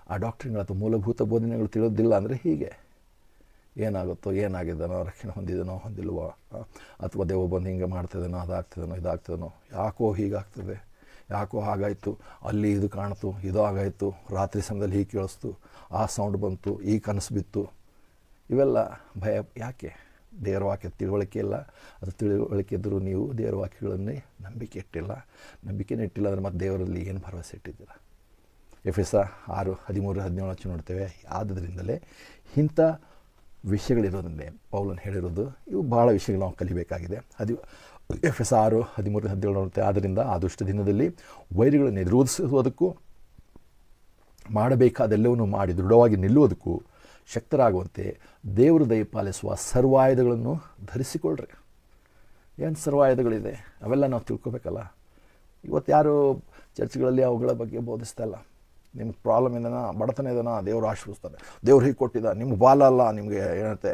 ಆ ಡಾಕ್ಟ್ರಿನ್ಗಳ ಅಥವಾ ಮೂಲಭೂತ ಬೋಧನೆಗಳು ತಿಳಿಯೋದಿಲ್ಲ ಅಂದರೆ ಹೀಗೆ ಏನಾಗುತ್ತೋ, ಏನಾಗಿದ್ದಾನೋ, ರಕ್ಷಣೆ ಹೊಂದಿದನೋ ಹೊಂದಿಲ್ವೋ, ಅಥವಾ ದೇವ ಬಂದು ಹಿಂಗೆ ಮಾಡ್ತಿದ್ದಾನೋ, ಅದಾಗ್ತಿದ್ದಾನೋ, ಇದಾಗ್ತಿದ್ದಾನೋ, ಯಾಕೋ ಹೀಗಾಗ್ತದೆ, ಯಾಕೋ ಹಾಗಾಯಿತು, ಅಲ್ಲಿ ಇದು ಕಾಣ್ತು, ಇದು ಆಗಾಯಿತು, ರಾತ್ರಿ ಸಮಯದಲ್ಲಿ ಹೀಗೆ ಕೇಳಿಸ್ತು, ಆ ಸೌಂಡ್ ಬಂತು, ಈ ಕನಸು ಬಿತ್ತು, ಇವೆಲ್ಲ ಭಯ ಯಾಕೆ? ದೇವರ ವಾಕ್ಯ ತಿಳುವಳಿಕೆ ಇಲ್ಲ. ಅದು ತಿಳುವಳಿಕೆ ಇದ್ದರೂ ನೀವು ದೇವರ ವಾಕ್ಯಗಳನ್ನೇ ನಂಬಿಕೆ ಇಟ್ಟಿಲ್ಲ. ನಂಬಿಕೆನೇ ಇಟ್ಟಿಲ್ಲ ಅಂದರೆ ಮತ್ತೆ ದೇವರಲ್ಲಿ ಏನು ಭರವಸೆ ಇಟ್ಟಿದ್ದೀರ? ಎಫೆಸ 6:13-17 ನೋಡ್ತೇವೆ. ಆದ್ದರಿಂದಲೇ ಇಂಥ ವಿಷಯಗಳಿರೋದ್ರಿಂದ ಪೌಲನು ಹೇಳಿರೋದು ಇವು ಭಾಳ ವಿಷಯಗಳು ನಾವು ಕಲಿಬೇಕಾಗಿದೆ. ಎಫೆಸ 6:13-17 ನೋಡ್ತೇವೆ. ಆದ್ದರಿಂದ ಆ ದುಷ್ಟ ದಿನದಲ್ಲಿ ವೈರಿಗಳನ್ನು ಎದುರಿಸುವುದಕ್ಕೂ ಮಾಡಬೇಕಾದೆಲ್ಲವನ್ನು ಮಾಡಿ ದೃಢವಾಗಿ ನಿಲ್ಲುವುದಕ್ಕೂ ಶಕ್ತರಾಗುವಂತೆ ದೇವರು ದಯಪಾಲಿಸುವ ಸರ್ವಾಯುಧಗಳನ್ನು ಧರಿಸಿಕೊಳ್ಳ್ರಿ. ಏನು ಸರ್ವಾಯುಧಗಳಿದೆ ಅವೆಲ್ಲ ನಾವು ತಿಳ್ಕೊಬೇಕಲ್ಲ. ಇವತ್ತು ಯಾರು ಚರ್ಚ್ಗಳಲ್ಲಿ ಅವುಗಳ ಬಗ್ಗೆ ಬೋಧಿಸ್ತಾ ಇಲ್ಲ. ನಿಮ್ಗೆ ಪ್ರಾಬ್ಲಮ್ ಇದನ್ನ, ಬಡತನ ಇದನ್ನ ದೇವರು ಆಶೀರ್ವದಿಸ್ತಾನೆ, ದೇವ್ರು ಹೀಗೆ ಕೊಟ್ಟಿದ್ದ, ನಿಮ್ಗೆ ಬಾಲ ಅಲ್ಲ, ನಿಮಗೆ ಏನಂತೆ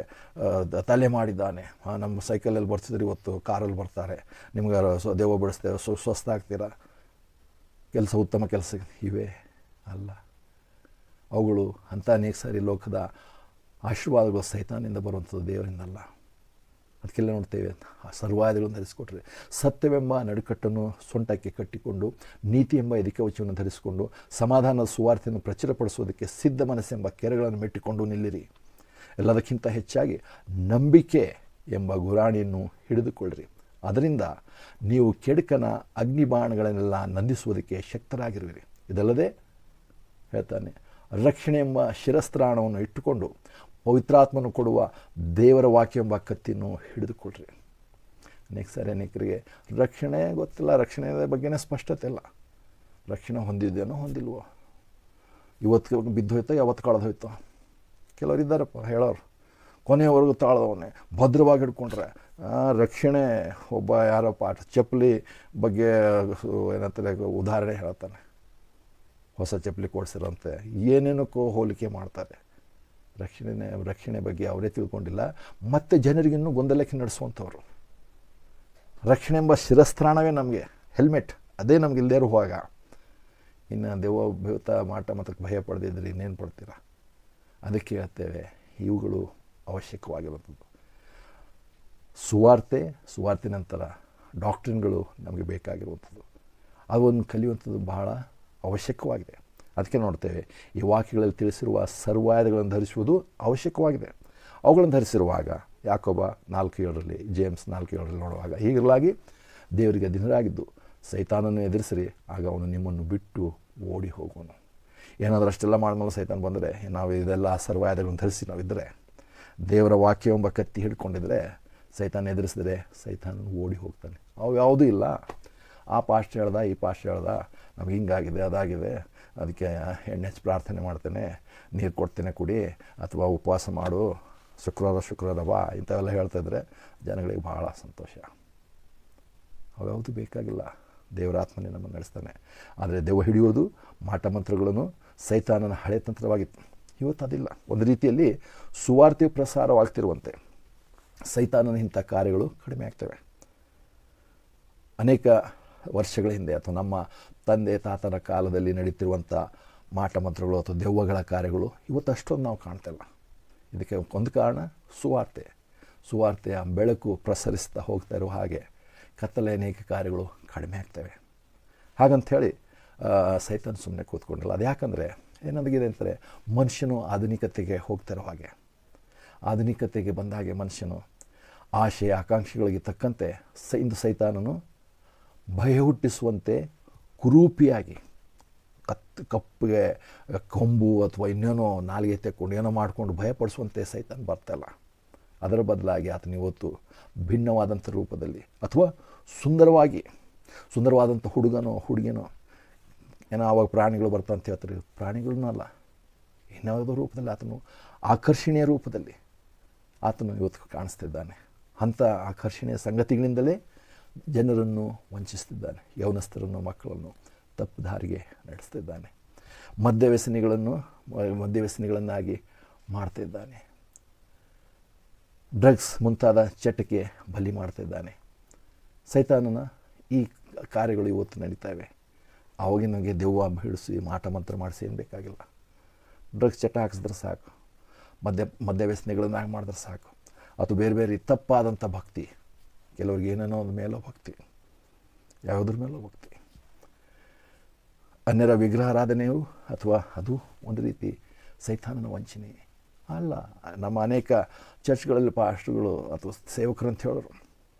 ತಲೆ ಮಾಡಿದ್ದಾನೆ. ನಮ್ಮ ಸೈಕಲಲ್ಲಿ ಬರ್ತಿದ್ರೆ ಇವತ್ತು ಕಾರಲ್ಲಿ ಬರ್ತಾರೆ, ನಿಮ್ಗೆ ದೇವ ಬಿಡಿಸ್ತೇವೆ, ಸ್ವಸ್ಥ ಆಗ್ತೀರಾ, ಕೆಲಸ ಉತ್ತಮ ಕೆಲಸ ಇವೆ ಅಲ್ಲ. ಅವುಗಳು ಅಂಥ ಅನೇಕ ಸಾರಿ ಲೋಕದ ಆಶೀರ್ವಾದಗಳು ಸೈತಾನಿಂದ ಬರುವಂಥದ್ದು, ದೇವರಿಂದಲ್ಲ. ಅದಕ್ಕೆಲ್ಲ ನೋಡ್ತೇವೆ ಸರ್ವಾಯುಧಗಳನ್ನು ಧರಿಸಿಕೊಟ್ರೆ, ಸತ್ಯವೆಂಬ ನಡುಕಟ್ಟನ್ನು ಸೊಂಟಕ್ಕೆ ಕಟ್ಟಿಕೊಂಡು, ನೀತಿ ಎಂಬ ಎದಿಕವಚವನ್ನು ಧರಿಸಿಕೊಂಡು, ಸಮಾಧಾನದ ಸುವಾರ್ತೆಯನ್ನು ಪ್ರಚುರಪಡಿಸುವುದಕ್ಕೆ ಸಿದ್ಧ ಮನಸ್ಸೆಂಬ ಕೆರೆಗಳನ್ನು ಮೆಟ್ಟಿಕೊಂಡು ನಿಲ್ಲಿರಿ. ಎಲ್ಲದಕ್ಕಿಂತ ಹೆಚ್ಚಾಗಿ ನಂಬಿಕೆ ಎಂಬ ಗುರಾಣಿಯನ್ನು ಹಿಡಿದುಕೊಳ್ಳ್ರಿ. ಅದರಿಂದ ನೀವು ಕೆಡುಕನ ಅಗ್ನಿಬಾಣಗಳನ್ನೆಲ್ಲ ನಂದಿಸುವುದಕ್ಕೆ ಶಕ್ತರಾಗಿರುವಿರಿ. ಇದಲ್ಲದೆ ಹೇಳ್ತಾನೆ, ರಕ್ಷಣೆ ಎಂಬ ಶಿರಸ್ತ್ರಾಣವನ್ನು ಇಟ್ಟುಕೊಂಡು ಪವಿತ್ರಾತ್ಮನು ಕೊಡುವ ದೇವರ ವಾಕ್ಯ ಎಂಬ ಕತ್ತಿಯನ್ನು ಹಿಡಿದುಕೊಳ್ರಿ. ಅನೇಕರಿಗೆ ರಕ್ಷಣೆ ಗೊತ್ತಿಲ್ಲ, ರಕ್ಷಣೆ ಬಗ್ಗೆನೇ ಸ್ಪಷ್ಟತೆ ಇಲ್ಲ. ರಕ್ಷಣೆ ಹೊಂದಿದ್ದೇನೋ ಹೊಂದಿಲ್ವೋ, ಇವತ್ತು ಬಿದ್ದು ಹೋಯ್ತೋ ಯಾವತ್ತು ಕಳೆದು ಹೋಯ್ತೋ. ಕೆಲವರು ಇದ್ದಾರಪ್ಪ ಹೇಳೋರು, ಕೊನೆಯವರೆಗೂ ತಾಳದವನ್ನೇ ಭದ್ರವಾಗಿ ಹಿಡ್ಕೊಂಡ್ರೆ ರಕ್ಷಣೆ. ಒಬ್ಬ ಯಾರಪ್ಪ ಚಪ್ಪಲಿ ಬಗ್ಗೆ ಏನಂತಾರೆ ಉದಾಹರಣೆ ಹೇಳ್ತಾನೆ, ಹೊಸ ಚಪ್ಪಲಿ ಕೊಡಿಸಿರೋಂತೆ ಏನೇನಕ್ಕೋ ಹೋಲಿಕೆ ಮಾಡ್ತಾರೆ. ರಕ್ಷಣೆ ಬಗ್ಗೆ ಅವರೇ ತಿಳ್ಕೊಂಡಿಲ್ಲ, ಮತ್ತು ಜನರಿಗಿನ್ನೂ ಗೊಂದಲಕ್ಕೆ ನಡೆಸುವಂಥವ್ರು. ರಕ್ಷಣೆ ಎಂಬ ಶಿರಸ್ತ್ರಾಣವೇ ನಮಗೆ ಹೆಲ್ಮೆಟ್, ಅದೇ ನಮ್ಗೆ ಇಲ್ಲದೇ ಇರುವಾಗ ಇನ್ನು ದೇವ ಭೂತ ಮಾಟ ಮತ್ತು ಭಯ ಪಡೆದಿದ್ರೆ ಇನ್ನೇನು ಪಡ್ತೀರಾ? ಅದಕ್ಕೆ ಹೇಳ್ತೇವೆ ಇವುಗಳು ಅವಶ್ಯಕವಾಗಿರುವಂಥದ್ದು. ಸುವಾರ್ತೆ ನಂತರ ಡಾಕ್ಟ್ರಿನ್ಗಳು ನಮಗೆ ಬೇಕಾಗಿರುವಂಥದ್ದು. ಅದನ್ನು ಕಲಿಯುವಂಥದ್ದು ಬಹಳ ಅವಶ್ಯಕವಾಗಿದೆ. ಅದಕ್ಕೆ ನೋಡ್ತೇವೆ ಈ ವಾಕ್ಯಗಳಲ್ಲಿ ತಿಳಿಸಿರುವ ಸರ್ವಾಯುಧಗಳನ್ನು ಧರಿಸುವುದು ಅವಶ್ಯಕವಾಗಿದೆ. ಅವುಗಳನ್ನು ಧರಿಸಿರುವಾಗ ಯಾಕೋಬ 4:7 ಜೇಮ್ಸ್ 4:7 ನೋಡುವಾಗ, ಹೀಗಿರಲಾಗಿ ದೇವರಿಗೆ ಅಧೀನರಾಗಿದ್ದು ಸೈತಾನನ್ನು ಎದುರಿಸಿರಿ, ಆಗ ಅವನು ನಿಮ್ಮನ್ನು ಬಿಟ್ಟು ಓಡಿ ಹೋಗುವನು. ಏನಾದರೂ ಅಷ್ಟೆಲ್ಲ ಮಾಡಿದ್ಮೇಲೆ ಸೈತಾನ ಬಂದರೆ, ನಾವು ಇದೆಲ್ಲ ಸರ್ವಾಯುಧಗಳನ್ನು ಧರಿಸಿ ನಾವಿದ್ದರೆ, ದೇವರ ವಾಕ್ಯ ಎಂಬ ಕತ್ತಿ ಹಿಡ್ಕೊಂಡಿದ್ರೆ, ಸೈತಾನ ಎದುರಿಸಿದ್ರೆ ಸೈತಾನನು ಓಡಿ ಹೋಗ್ತಾನೆ. ಅವು ಯಾವುದೂ ಇಲ್ಲ. ಆ ಪಾಸ್ಟ್ ಹೇಳ್ದ, ಈ ಪಾಸ್ಟ್ ಹೇಳ್ದ, ನಮ್ಗೆ ಹಿಂಗಾಗಿದೆ ಅದಾಗಿದೆ, ಅದಕ್ಕೆ ಎಣ್ಣೆ ಹಚ್ಚಿ ಪ್ರಾರ್ಥನೆ ಮಾಡ್ತೇನೆ, ನೀರು ಕೊಡ್ತೇನೆ ಕುಡಿ, ಅಥವಾ ಉಪವಾಸ ಮಾಡು, ಶುಕ್ರವಾರ ಬಾ, ಇಂಥವೆಲ್ಲ ಹೇಳ್ತಾಯಿದ್ರೆ ಜನಗಳಿಗೆ ಭಾಳ ಸಂತೋಷ. ಅವ್ಯಾವುದು ಬೇಕಾಗಿಲ್ಲ. ದೇವರ ಆತ್ಮನೇ ನಮ್ಮನ್ನು ನಡೆಸ್ತಾನೆ. ಆದರೆ ದೆವ್ವ ಹಿಡಿಯೋದು, ಮಾಟ ಮಂತ್ರಗಳನ್ನು ಸೈತಾನನ ಹಳೆ ತಂತ್ರವಾಗಿತ್ತು. ಇವತ್ತು ಅದಿಲ್ಲ. ಒಂದು ರೀತಿಯಲ್ಲಿ ಸುವಾರ್ತೆಯು ಪ್ರಸಾರವಾಗ್ತಿರುವಂತೆ ಸೈತಾನನ ಇಂಥ ಕಾರ್ಯಗಳು ಕಡಿಮೆ ಆಗ್ತವೆ. ಅನೇಕ ವರ್ಷಗಳ ಹಿಂದೆ ಅಥವಾ ನಮ್ಮ ತಂದೆ ತಾತನ ಕಾಲದಲ್ಲಿ ನಡೀತಿರುವಂಥ ಮಾಟ ಮಂತ್ರಗಳು ಅಥವಾ ದೆವ್ವಗಳ ಕಾರ್ಯಗಳು ಇವತ್ತು ಅಷ್ಟೊಂದು ನಾವು ಕಾಣ್ತಿಲ್ಲ. ಇದಕ್ಕೆ ಒಂದು ಕಾರಣ ಸುವಾರ್ತೆಯ ಬೆಳಕು ಪ್ರಸರಿಸ್ತಾ ಹೋಗ್ತಾ ಇರೋ ಹಾಗೆ ಕತ್ತಲೆ ಅನೇಕ ಕಾರ್ಯಗಳು ಕಡಿಮೆ ಆಗ್ತವೆ. ಹಾಗಂಥೇಳಿ ಸೈತಾನ ಸುಮ್ಮನೆ ಕೂತ್ಕೊಂಡಿಲ್ಲ. ಅದು ಯಾಕಂದರೆ ಏನಾಗಿದೆ ಅಂತಾರೆ, ಮನುಷ್ಯನು ಆಧುನಿಕತೆಗೆ ಹೋಗ್ತಿರೋ ಹಾಗೆ, ಆಧುನಿಕತೆಗೆ ಬಂದ ಹಾಗೆ ಮನುಷ್ಯನು ಆಶೆ ಆಕಾಂಕ್ಷೆಗಳಿಗೆ ತಕ್ಕಂತೆ ಇಂದು ಸೈತಾನನು ಭಯ ಹುಟ್ಟಿಸುವಂತೆ ಕುರೂಪಿಯಾಗಿ ಕಪ್ಪಿಗೆ ಕೊಂಬು ಅಥವಾ ಇನ್ನೇನೋ ನಾಲಿಗೆ ತೆಕ್ಕೊಂಡು ಏನೋ ಮಾಡಿಕೊಂಡು ಭಯಪಡಿಸುವಂತೆ ಸೈತಾನ ಬರ್ತಾಯಿಲ್ಲ. ಅದರ ಬದಲಾಗಿ ಆತನ ಇವತ್ತು ಭಿನ್ನವಾದಂಥ ರೂಪದಲ್ಲಿ ಅಥವಾ ಸುಂದರವಾದಂಥ ಹುಡುಗಿನೋ ಏನೋ ಆವಾಗ ಪ್ರಾಣಿಗಳು ಬರ್ತಾವಂತ ಹೇಳ್ತಾರೆ, ಪ್ರಾಣಿಗಳನ್ನೂ ಅಲ್ಲ, ಇನ್ಯಾವುದೋ ರೂಪದಲ್ಲಿ ಆತನು ಆಕರ್ಷಣೀಯ ರೂಪದಲ್ಲಿ ಆತನು ಇವತ್ತು ಕಾಣಿಸ್ತಿದ್ದಾನೆ. ಅಂಥ ಆಕರ್ಷಣೀಯ ಸಂಗತಿಗಳಿಂದಲೇ ಜನರನ್ನು ವಂಚಿಸ್ತಿದ್ದಾನೆ. ಯೌವನಸ್ಥರನ್ನು, ಮಕ್ಕಳನ್ನು ತಪ್ಪು ದಾರಿಗೆ ನಡೆಸ್ತಿದ್ದಾನೆ. ಮದ್ಯವ್ಯಸನಿಗಳನ್ನಾಗಿ ಮಾಡ್ತಿದ್ದಾನೆ. ಡ್ರಗ್ಸ್ ಮುಂತಾದ ಚಟಕ್ಕೆ ಬಲಿ ಮಾಡ್ತಿದ್ದಾನೆ. ಸೈತಾನನ ಈ ಕಾರ್ಯಗಳು ಇವತ್ತು ನಡೀತಾವೆ. ಆವಾಗಿನಗೆ ದೆವ್ವ ಹಿಡಿಸಿ ಮಾಟ ಮಂತ್ರ ಮಾಡಿಸಿ ಏನು ಬೇಕಾಗಿಲ್ಲ. ಡ್ರಗ್ಸ್ ಚಟ ಹಾಕಿಸಿದ್ರೆ ಸಾಕು, ಮದ್ಯವ್ಯಸನಿಗಳನ್ನಾಗಿ ಮಾಡಿದ್ರೆ ಸಾಕು, ಅಥವಾ ಬೇರೆ ತಪ್ಪಾದಂಥ ಭಕ್ತಿ, ಕೆಲವ್ರಿಗೆ ಏನೇನೋ ಒಂದು ಮೇಲೋ ಭಕ್ತಿ, ಯಾವುದ್ರ ಮೇಲೋ ಭಕ್ತಿ, ಅನ್ಯರ ವಿಗ್ರಹಾರಾಧನೆಯು ಅಥವಾ ಅದು ಒಂದು ರೀತಿ ಸೈತಾನನ ವಂಚನೆ ಅಲ್ಲ. ನಮ್ಮ ಅನೇಕ ಚರ್ಚ್ಗಳಲ್ಲಿ ಪಾಸ್ಟ್ರುಗಳು ಅಥವಾ ಸೇವಕರು ಅಂತ ಹೇಳೋರು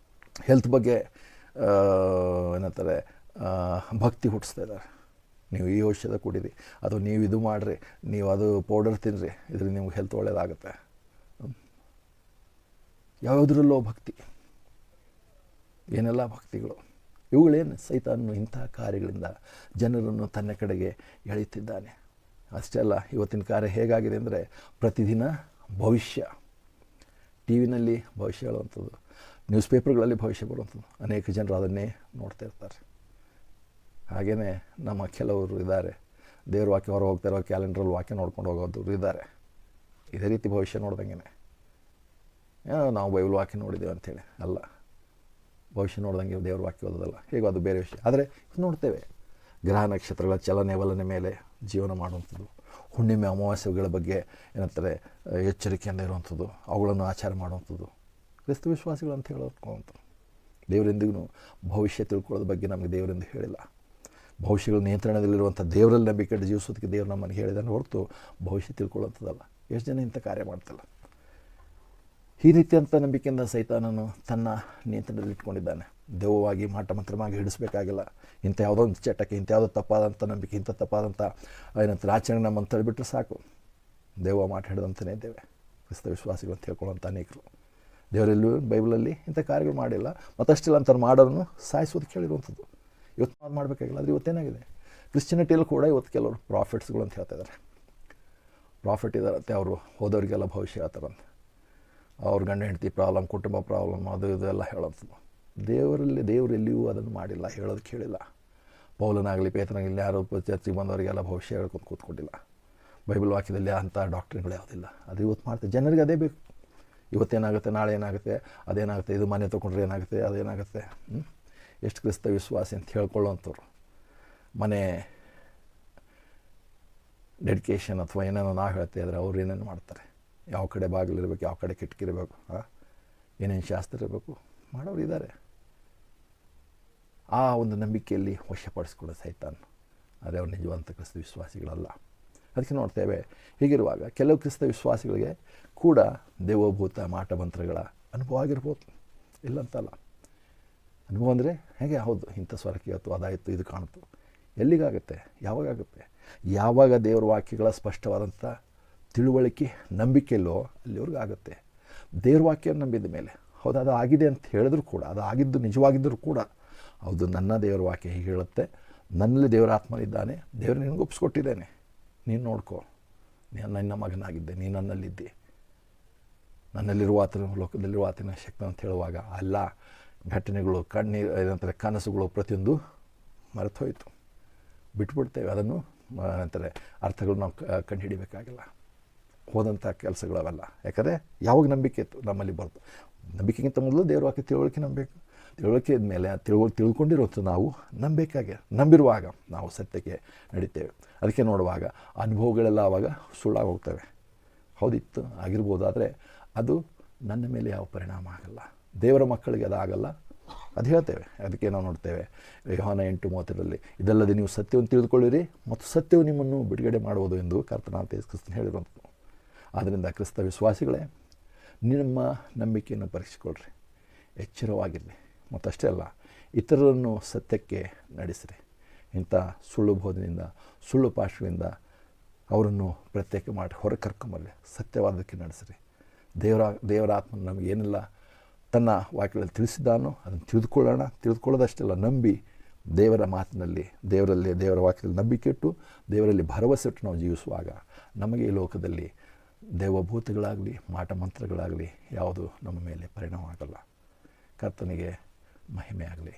ಹೆಲ್ತ್ ಬಗ್ಗೆ ಏನಂತಾರೆ ಭಕ್ತಿ ಹುಟ್ಟಿಸ್ತಾ ಇದ್ದಾರೆ. ನೀವು ಈ ಔಷಧ ಕುಡೀರಿ, ಅಥವಾ ನೀವು ಇದು ಮಾಡಿರಿ, ನೀವು ಅದು ಪೌಡರ್ ತಿನ್ನಿರಿ, ಇದರಿಂದ ನಿಮ್ಗೆ ಹೆಲ್ತ್ ಒಳ್ಳೆಯದಾಗುತ್ತೆ. ಯಾವುದರಲ್ಲೋ ಭಕ್ತಿ, ಏನೆಲ್ಲ ಭಕ್ತಿಗಳು. ಇವುಗಳೇನು ಸೈತಾನನು ಇಂಥ ಕಾರ್ಯಗಳಿಂದ ಜನರನ್ನು ತನ್ನ ಕಡೆಗೆ ಎಳೆಯುತ್ತಿದ್ದಾನೆ. ಅಷ್ಟೇ ಅಲ್ಲ, ಇವತ್ತಿನ ಕಾರ್ಯ ಹೇಗಾಗಿದೆ ಅಂದರೆ ಪ್ರತಿದಿನ ಭವಿಷ್ಯ, ಟಿ ವಿನಲ್ಲಿ ಭವಿಷ್ಯ ಹೇಳುವಂಥದ್ದು, ನ್ಯೂಸ್ ಪೇಪರ್ಗಳಲ್ಲಿ ಭವಿಷ್ಯ ಬರುವಂಥದ್ದು. ಅನೇಕ ಜನರು ಅದನ್ನೇ ನೋಡ್ತಾ ಇರ್ತಾರೆ. ಹಾಗೆಯೇ ನಮ್ಮ ಕೆಲವರು ಇದ್ದಾರೆ, ದೇವ್ರ ವಾಕ್ಯ ಹೊರ ಹೋಗ್ತಾ ಇರೋ ಕ್ಯಾಲೆಂಡ್ರಲ್ಲಿ ವಾಕ್ಯ ನೋಡ್ಕೊಂಡು ಹೋಗೋದು ಇದ್ದಾರೆ. ಇದೇ ರೀತಿ ಭವಿಷ್ಯ ನೋಡ್ದಂಗೆ ನಾವು ಬೈಬಲ್ ವಾಕ್ಯ ನೋಡಿದ್ದೇವೆ ಅಂಥೇಳಿ ಅಲ್ಲ, ಭವಿಷ್ಯ ನೋಡ್ದಂಗೆ ದೇವ್ರ ವಾಕ್ಯ ಓದೋದಲ್ಲ, ಹೇಗೋ ಅದು ಬೇರೆ ವಿಷಯ. ಆದರೆ ನೋಡ್ತೇವೆ ಗ್ರಹ ನಕ್ಷತ್ರಗಳ ಚಲನೆ ವಲನೆ ಮೇಲೆ ಜೀವನ ಮಾಡುವಂಥದ್ದು, ಹುಣ್ಣಿಮೆ ಅಮಾವಾಸ್ಯೆಗಳ ಬಗ್ಗೆ ಏನಂತಾರೆ ಎಚ್ಚರಿಕೆಯಿಂದ ಇರುವಂಥದ್ದು, ಅವುಗಳನ್ನು ಆಚಾರ ಮಾಡುವಂಥದ್ದು ಕ್ರಿಸ್ತ ವಿಶ್ವಾಸಿಗಳು ಅಂತ ಹೇಳೋವಂಥದ್ದು. ದೇವರೆಂದಿಗೂ ಭವಿಷ್ಯ ತಿಳ್ಕೊಳ್ಳೋದ್ರ ಬಗ್ಗೆ ನಮಗೆ ದೇವರೆಂದು ಹೇಳಿಲ್ಲ. ಭವಿಷ್ಯಗಳ ನಿಯಂತ್ರಣದಲ್ಲಿರುವಂಥ ದೇವರಲ್ಲಿ ನಂಬಿಕೆ ಜೀವಿಸೋದಕ್ಕೆ ದೇವರು ನಮ್ಮನ್ನು ಹೇಳಿದಾನೆ ಹೊರತು ಭವಿಷ್ಯ ತಿಳ್ಕೊಳ್ಳೋಂಥದ್ದಲ್ಲ. ಎಷ್ಟು ಜನ ಇಂಥ ಕಾರ್ಯ ಮಾಡ್ತಿಲ್ಲ. ಈ ರೀತಿಯಂಥ ನಂಬಿಕೆಯಿಂದ ಸೈತಾನನು ತನ್ನ ನಿಯಂತ್ರಣದಲ್ಲಿ ಇಟ್ಕೊಂಡಿದ್ದಾನೆ. ದೆವ್ವವಾಗಿ ಮಾಟ ಮಂತ್ರವಾಗಿ ಹಿಡಿಸ್ಬೇಕಾಗಿಲ್ಲ. ಇಂಥ ಯಾವುದೋ ಒಂದು ಚಟಕ್ಕೆ, ಇಂಥ ಯಾವುದೋ ತಪ್ಪಾದಂಥ ನಂಬಿಕೆ, ಇಂಥ ತಪ್ಪಾದಂಥ ಏನಂತಾರೆ ಆಚರಣೆ ನಮ್ಮನ್ನು ತಳ್ಳಿಬಿಟ್ರೆ ಸಾಕು, ದೆವ್ವ ಮಾಟ ಹಿಡಿದಂತಲೇ ಇದ್ದೇವೆ ಕ್ರಿಸ್ತ ವಿಶ್ವಾಸಿಗಳು ಅಂತ ಹೇಳ್ಕೊಳ್ಳೋಂಥ ಅನೇಕರು. ದೇವರೆಲ್ಲೂ ಬೈಬಲಲ್ಲಿ ಇಂಥ ಕಾರ್ಯಗಳು ಮಾಡಿಲ್ಲ. ಮತ್ತಷ್ಟಿಲ್ಲ ಅಂತಾರೆ ಮಾಡೋರನ್ನು ಸಾಯಿಸೋದಕ್ಕೆ ಹೇಳಿರುವಂಥದ್ದು. ಇವತ್ತು ಅದು ಮಾಡಬೇಕಾಗಿಲ್ಲ. ಆದರೆ ಇವತ್ತೇನಾಗಿದೆ, ಕ್ರಿಶ್ಚಿಯನಿಟಿಯಲ್ಲಿ ಕೂಡ ಇವತ್ತು ಕೆಲವರು ಪ್ರಾಫಿಟ್ಸ್ಗಳು ಅಂತ ಹೇಳ್ತಾಯಿದ್ದಾರೆ. ಪ್ರಾಫಿಟ್ ಇದ್ದಾರಂತೆ, ಅವರು ಹೋದವರಿಗೆಲ್ಲ ಭವಿಷ್ಯ ಹೇಳ್ತಾರಂತೆ. ಅವ್ರ ಗಂಡ ಹೆಂಡತಿ ಪ್ರಾಬ್ಲಮ್, ಕುಟುಂಬ ಪ್ರಾಬ್ಲಮ್, ಅದು ಇದೆಲ್ಲ ಹೇಳೋಂಥದ್ದು. ದೇವರೆಲ್ಲಿಯೂ ಅದನ್ನು ಮಾಡಿಲ್ಲ, ಹೇಳೋದಕ್ಕೆ ಹೇಳಿಲ್ಲ. ಪೌಲನಾಗಲಿ ಪೇತ್ರನಾಗಲಿ ಯಾರು ಚರ್ಚಿಗೆ ಬಂದವರಿಗೆಲ್ಲ ಭವಿಷ್ಯ ಹೇಳ್ಕೊಂಡು ಕೂತ್ಕೊಂಡಿಲ್ಲ. ಬೈಬಲ್ ವಾಕ್ಯದಲ್ಲಿ ಅಂಥ ಡಾಕ್ಟ್ರಿನ್ಗಳು ಯಾವುದಿಲ್ಲ. ಅದು ಇವತ್ತು ಮಾಡ್ತಾರೆ. ಜನರಿಗೆ ಅದೇ ಬೇಕು. ಇವತ್ತೇನಾಗುತ್ತೆ, ನಾಳೆ ಏನಾಗುತ್ತೆ, ಅದೇನಾಗುತ್ತೆ, ಇದು ಮನೆ ತೊಗೊಂಡ್ರೆ ಏನಾಗುತ್ತೆ, ಅದೇನಾಗುತ್ತೆ. ಎಷ್ಟು ಕ್ರಿಸ್ತ ವಿಶ್ವಾಸಿ ಅಂತ ಹೇಳ್ಕೊಳ್ಳೋವಂಥವ್ರು ಮನೆ ಡೆಡಿಕೇಶನ್ ಅಥವಾ ಏನೇನೋ ನಾವು ಹೇಳ್ತಾ ಇದ್ರೆ ಅವ್ರು ಏನೇನು ಮಾಡ್ತಾರೆ. ಯಾವ ಕಡೆ ಬಾಗಿಲಿರ್ಬೇಕು, ಯಾವ ಕಡೆ ಕಿಟಕಿ ಇರಬೇಕು, ಏನೇನು ಶಾಸ್ತ್ರ ಇರಬೇಕು ಮಾಡೋರು ಇದ್ದಾರೆ. ಆ ಒಂದು ನಂಬಿಕೆಯಲ್ಲಿ ವಶಪಡಿಸ್ಕೊಳ್ಳೋ ಸೈತಾನ್, ಆದರೆ ಅವ್ರು ನಿಜವಂತ ಕ್ರಿಸ್ತ ವಿಶ್ವಾಸಿಗಳಲ್ಲ. ಅದಕ್ಕೆ ನೋಡ್ತೇವೆ. ಹೀಗಿರುವಾಗ ಕೆಲವು ಕ್ರಿಸ್ತ ವಿಶ್ವಾಸಿಗಳಿಗೆ ಕೂಡ ದೇವೋಭೂತ ಮಾಟ ಮಂತ್ರಗಳ ಅನುಭವ ಆಗಿರ್ಬೋದು, ಇಲ್ಲಂತಲ್ಲ. ಅನುಭವ ಅಂದರೆ ಹೇಗೆ, ಹೌದು ಇಂಥ ಸ್ವರಕ್ಕೆ ಇವತ್ತು ಅದಾಯಿತು, ಇದು ಕಾಣ್ತು. ಎಲ್ಲಿಗಾಗುತ್ತೆ, ಯಾವಾಗುತ್ತೆ? ಯಾವಾಗ ದೇವರ ವಾಕ್ಯಗಳ ಸ್ಪಷ್ಟವಾದಂಥ ತಿಳುವಳಿಕೆ ನಂಬಿಕೆಯಲ್ಲೋ ಅಲ್ಲಿವರೆಗೂ ಆಗುತ್ತೆ. ದೇವ್ರ ವಾಕ್ಯ ನಂಬಿದ ಮೇಲೆ ಹೌದು ಅದು ಆಗಿದೆ ಅಂತ ಹೇಳಿದ್ರು ಕೂಡ, ಅದು ಆಗಿದ್ದು ನಿಜವಾಗಿದ್ದರೂ ಕೂಡ, ಹೌದು ನನ್ನ ದೇವರ ವಾಕ್ಯ ಹೀಗೆ ಹೇಳುತ್ತೆ, ನನ್ನಲ್ಲಿ ದೇವರ ಆತ್ಮನಿದ್ದಾನೆ, ದೇವರು ನಿನಗೆ ಒಪ್ಪಿಸ್ಕೊಟ್ಟಿದ್ದೇನೆ, ನೀನು ನೋಡ್ಕೋ, ನೀನು ನನ್ನ ಮಗನಾಗಿದ್ದೆ, ನೀನು ನನ್ನಲ್ಲಿದ್ದೆ, ನನ್ನಲ್ಲಿರುವ ಆತನ ಲೋಕದಲ್ಲಿರುವ ಆತನ ಶಕ್ತಿ ಅಂತ ಹೇಳುವಾಗ ಅಲ್ಲ ಘಟನೆಗಳು, ಏನಂತಾರೆ ಕನಸುಗಳು ಪ್ರತಿಯೊಂದು ಮರೆತು ಹೋಯಿತು, ಬಿಟ್ಬಿಡ್ತೇವೆ. ಅದನ್ನು ಏನಂತಾರೆ ಅರ್ಥಗಳು ನಾವು ಕಂಡುಹಿಡಿಬೇಕಾಗಿಲ್ಲ. ಹೋದಂಥ ಕೆಲಸಗಳು ಅವೆಲ್ಲ. ಯಾಕಂದರೆ ಯಾವಾಗ ನಂಬಿಕೆ ಇತ್ತು ನಮ್ಮಲ್ಲಿ ಬರ್ತು. ನಂಬಿಕೆಗಿಂತ ಮೊದಲು ದೇವ್ರ ವಾಕ್ಯ ತಿಳುವಳಿಕೆ ನಂಬಬೇಕು. ತಿಳುವಳಿಕೆ ಇದ್ಮೇಲೆ ತಿಳ್ಕೊಂಡಿರೋದು ನಾವು ನಂಬಿರುವಾಗ ನಾವು ಸತ್ಯಕ್ಕೆ ನಡೀತೇವೆ. ಅದಕ್ಕೆ ನೋಡುವಾಗ ಅನುಭವಗಳೆಲ್ಲ ಆವಾಗ ಸುಳ್ಳಾಗಿ ಹೋಗ್ತವೆ. ಹೌದಿತ್ತು ಆಗಿರ್ಬೋದು, ಆದರೆ ಅದು ನನ್ನ ಮೇಲೆ ಯಾವ ಪರಿಣಾಮ ಆಗಲ್ಲ. ದೇವರ ಮಕ್ಕಳಿಗೆ ಅದಾಗಲ್ಲ, ಅದು ಹೇಳ್ತೇವೆ. ಅದಕ್ಕೆ ನಾವು ನೋಡ್ತೇವೆ ಯೋಹಾನ 8:30 ಇದಲ್ಲದೆ ನೀವು ಸತ್ಯವನ್ನು ತಿಳಿದುಕೊಳ್ಳಿರಿ ಮತ್ತು ಸತ್ಯವು ನಿಮ್ಮನ್ನು ಬಿಡುಗಡೆ ಮಾಡುವುದು ಎಂದು ಕರ್ತನಾದ ಯೇಸು ಕ್ರಿಸ್ತನು ಹೇಳಿರುವಂಥದ್ದು. ಆದ್ದರಿಂದ ಕ್ರಿಸ್ತ ವಿಶ್ವಾಸಿಗಳೇ, ನಿಮ್ಮ ನಂಬಿಕೆಯನ್ನು ಪರೀಕ್ಷಿಸಿಕೊಳ್ಳ್ರಿ, ಎಚ್ಚರವಾಗಿರಲಿ. ಮತ್ತು ಅಷ್ಟೇ ಅಲ್ಲ, ಇತರರನ್ನು ಸತ್ಯಕ್ಕೆ ನಡೆಸಿರಿ. ಇಂಥ ಸುಳ್ಳು ಬೋಧನೆಯಿಂದ, ಸುಳ್ಳು ಪಾಠಗಳಿಂದ ಅವರನ್ನು ಪ್ರತ್ಯೇಕ ಮಾಡಿ ಹೊರ ಕರ್ಕೊಂಬರಲಿ, ಸತ್ಯವಾದಕ್ಕೆ ನಡೆಸಿರಿ. ದೇವರ ಆತ್ಮ ನಮಗೆ ಏನೆಲ್ಲ ತನ್ನ ವಾಕ್ಯಗಳಲ್ಲಿ ತಿಳಿಸಿದ್ದಾನೋ ಅದನ್ನು ತಿಳಿದುಕೊಳ್ಳೋದಷ್ಟೇ ಅಲ್ಲ, ನಂಬಿ ದೇವರ ಮಾತಿನಲ್ಲಿ, ದೇವರ ವಾಕ್ಯದಲ್ಲಿ ನಂಬಿಕೆ ಇಟ್ಟು ದೇವರಲ್ಲಿ ಭರವಸೆ ಇಟ್ಟು ನಾವು ಜೀವಿಸುವಾಗ ನಮಗೆ ಈ ಲೋಕದಲ್ಲಿ ದೇವಭೂತಗಳಾಗಲಿ ಮಾಟ ಮಂತ್ರಗಳಾಗಲಿ ಯಾವುದು ನಮ್ಮ ಮೇಲೆ ಪರಿಣಾಮ ಆಗಲ್ಲ. ಕರ್ತನಿಗೆ ಮಹಿಮೆ ಆಗಲಿ.